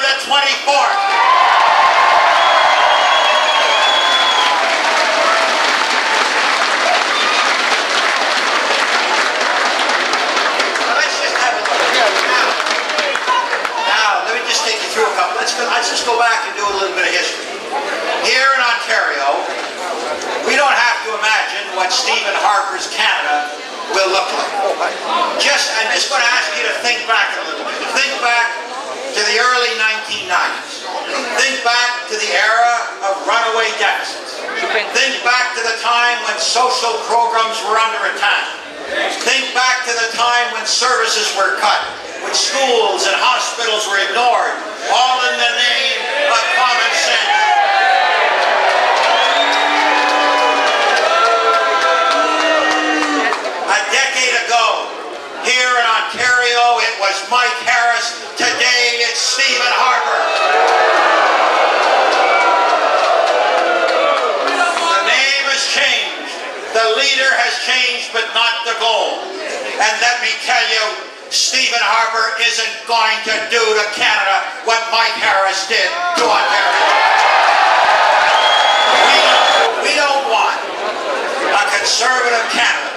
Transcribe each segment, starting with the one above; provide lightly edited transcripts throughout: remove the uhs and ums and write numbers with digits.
the 24th. Let's just have a look. Now, let me just take you through a couple. Let's just go back and do a little bit of history. Here in Ontario, we don't have to imagine what Stephen Harper's Canada will look like. I'm just going to ask you to think back a little bit. Think back to the early 1990s. Think back to the era of runaway deficits. Think back to the time when social programs were under attack. Think back to the time when services were cut, when schools and hospitals were ignored, all in the name of common sense. A decade ago, here in Ontario, it was Mike Harris. Today, it's Stephen Harper. The name has changed. The leader has changed, but not the goal. And let me tell you, Stephen Harper isn't going to do to Canada what Mike Harris did to Ontario. We don't want a conservative Canada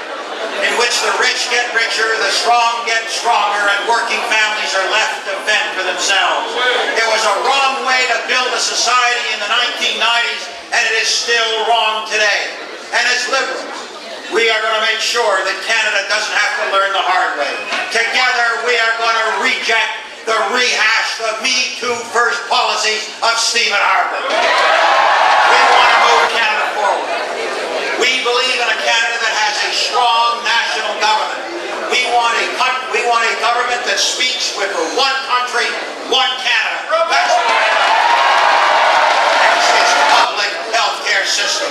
in which the rich get richer, the strong get stronger, and working families are left to fend for themselves. It was a wrong way to build a society in the 1990s, and it is still wrong today. And as liberals, we are going to make sure that Canada doesn't have to learn the hard way. Together, we are going to reject the rehash, the Me Too First policies of Stephen Harper. We want to move Canada forward. We believe in a Canada that has a strong national government. We want a government that speaks with one country, one Canada. That's its public health care system.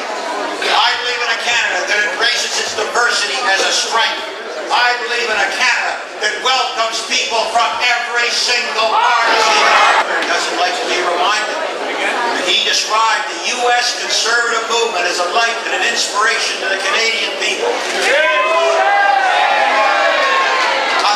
I believe in a Canada that embraces its diversity as a strength. I believe in a Canada that welcomes people from every single part of the Harper doesn't like to be reminded. He described the U.S. conservative movement as a light and an inspiration to the Canadian people. A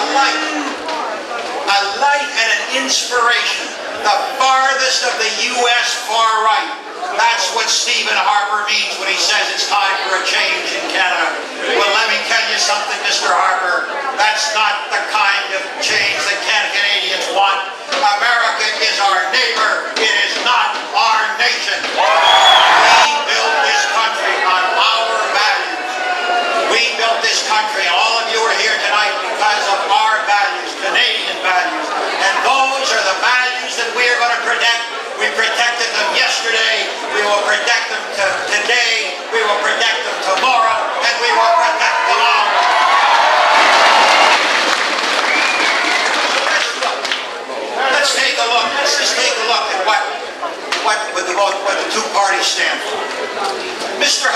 light and an inspiration. The farthest of the U.S. far right. That's what Stephen Harper means when he says it's time for a change in Canada. Well, let me tell you something, Mr. Harper. That's not the kind of change that Canadians want. America is our neighbor. It is not our nation. We built this country on our values. We built this country. All of you are here tonight because of our values, Canadian values. And those are the values that we are going to protect. We protected them yesterday. We will protect them today. We will protect them tomorrow. And we will protect them all. Let's take a look. Let's just take a look at what the two parties stand for. Mr.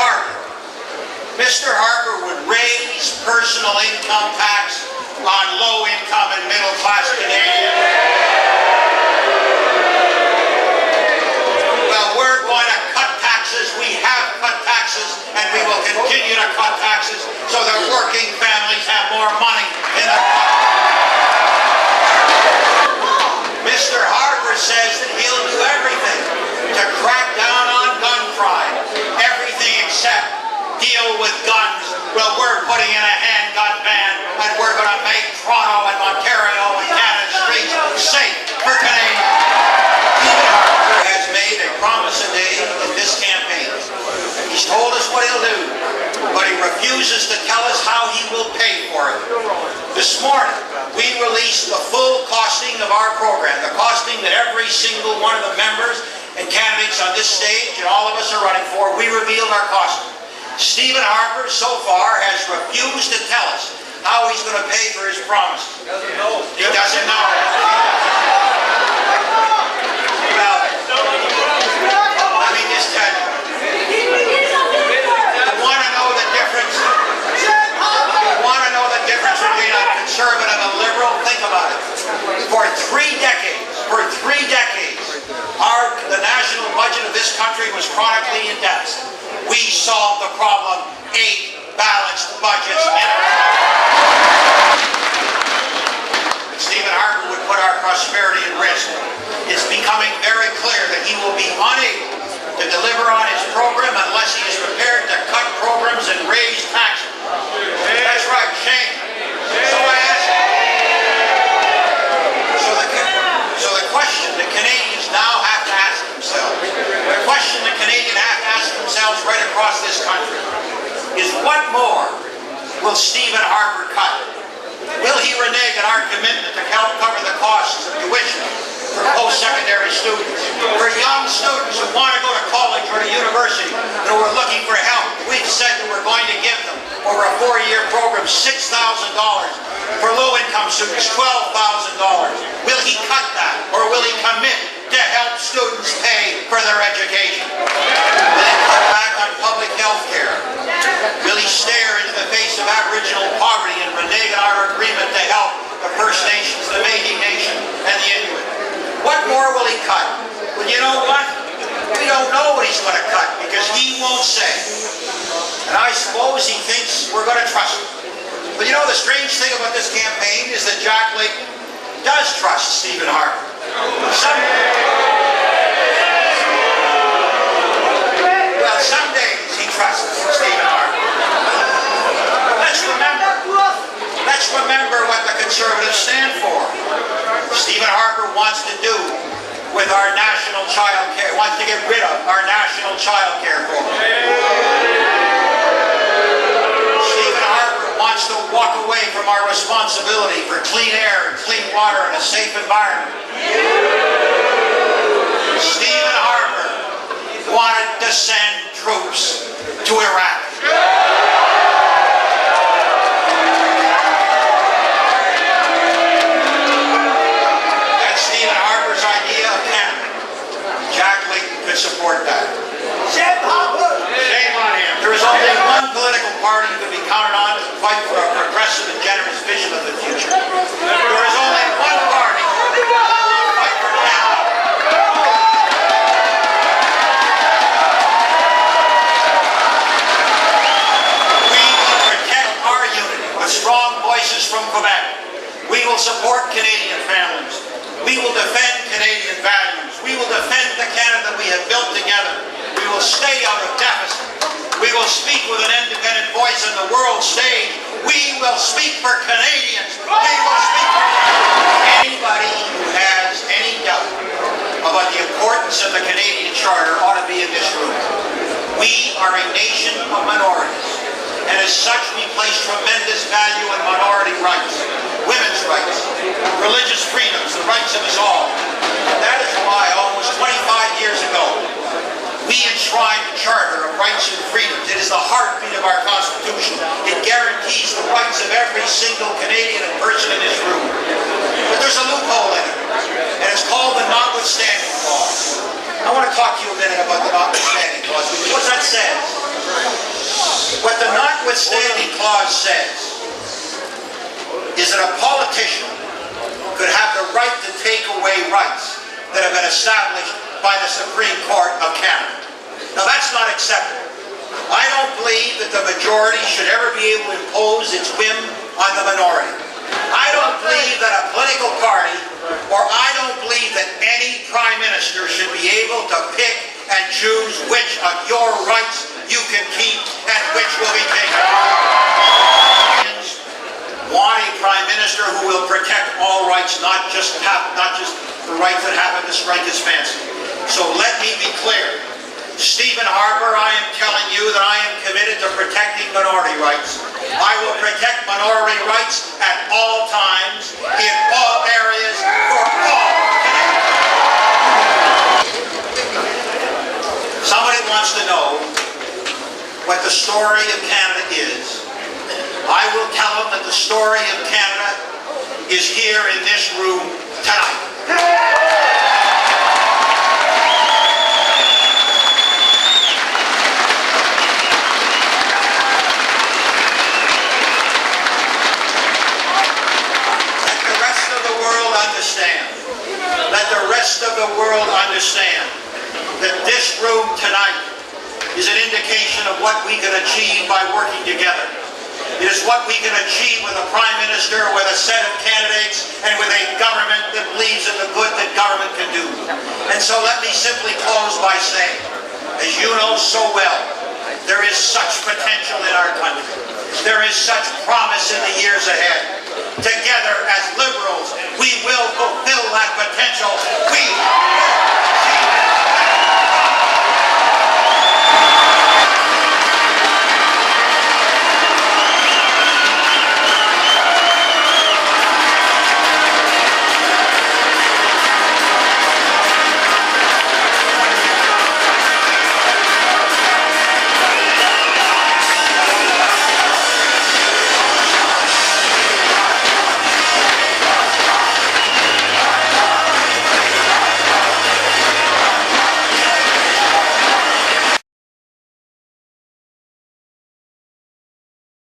Harper would raise personal income tax on low-income and middle-class Canadians. Well, we're going to cut taxes. We have cut taxes, and we will continue to cut taxes so that working families have more money in their pocket. Mr. Harper says that he'll do everything to crack down on gun crime. Everything except deal with guns. Well, we're putting in a handgun ban, and we're going to make Toronto and Ontario and Canada's streets safe for Canadians. Stephen Harper has made a promise a day in this campaign. He's told us what he'll do, but he refuses to tell us how he will pay for it. This morning, we released the full costing of our program, the costing that every single one of the members and candidates on this stage and all of us are running for. We revealed our costing. Stephen Harper, so far, has refused to tell us how he's going to pay for his promise. He doesn't know. He doesn't know. Well, let me just tell you. You want to know the difference? You want to know the difference between a conservative and a liberal? Think about it. For three decades, the national budget of this country was chronically in deficit. We solved the problem. 8 balanced budgets. Stephen Harper would put our prosperity in risk. Minister, it's becoming very clear that he will be unable to deliver on his program unless he is prepared to cut programs and raise taxes. That's right, shame. So I ask you. So the question that Canadians now have to ask themselves, the question that Canadians have to ask themselves right across this country, is what more will Stephen Harper cut? Will he renege on our commitment to help cover the costs of tuition for post-secondary students? For young students who want to go to college or to university and who are looking for help, we've said that we're going to give them, over a 4-year program, $6,000. For low-income students, $12,000. Will he cut that, or will he commit to help students pay for their education? Will he cut back on public health care? Will he stare into the face of Aboriginal poverty and renege on our agreement to help the First Nations, the Métis Nation, and the Inuit? What more will he cut? Well, you know what? We don't know what he's going to cut because he won't say. And I suppose he thinks we're going to trust him. But you know, the strange thing about this campaign is that Jack Layton does trust Stephen Harper. Some days he trusts Stephen Harper. Let's remember what the Conservatives stand for. Stephen Harper wants to do with our national child care, wants to get rid of our national child care program. Stephen Harper wants to walk away from our responsibility for clean air and clean water and a safe environment. Stephen Harper wanted to send troops to Iraq. That's Stephen Harper's idea of Canada. Jack Layton could support that. Shame on him. There is only one political party who can be counted on to fight for a progressive and generous vision of the future. There is only one party who will fight for Canada. We will protect our unity with strong voices from Quebec. We will support Canadian families. We will defend Canadian values. We will defend the Canada we have built together. We will stay out of deficit. We will speak with an independent voice on the world stage. We will speak for Canadians. We will speak for anybody who has any doubt about the importance of the Canadian Charter ought to be in this room. We are a nation of minorities, and as such we place tremendous value on minority rights, women's rights, religious freedoms, the rights of us all. And that is why almost 25 years ago we enshrined the Charter of Rights and Freedoms. It is the heartbeat of our Constitution. It guarantees the rights of every single Canadian and person in this room. But there's a loophole in it, and it's called the Notwithstanding Clause. I want to talk to you a minute about the Notwithstanding Clause, because what that says, what the Notwithstanding Clause says, is that a politician could have the right to take away rights that have been established by the Supreme Court of Canada. Now that's not acceptable. I don't believe that the majority should ever be able to impose its whim on the minority. I don't believe that a political party, or I don't believe that any Prime Minister should be able to pick and choose which of your rights you can keep and which will be taken. Want a Prime Minister who will protect all rights, not just the rights that happen to strike his fancy. So let me be clear. Stephen Harper, I am telling you that I am committed to protecting minority rights. I will protect minority rights at all times, in all areas, for all Canadians. Somebody wants to know what the story of Canada is. I will tell them that the story of Canada is here in this room tonight. Let the rest of the world understand that this room tonight is an indication of what we can achieve by working together. It is what we can achieve with a Prime Minister, with a set of candidates, and with a government that believes in the good that government can do. And so let me simply close by saying, as you know so well, there is such potential in our country. There is such promise in the years ahead. Together as Liberals, we will fulfill that potential. We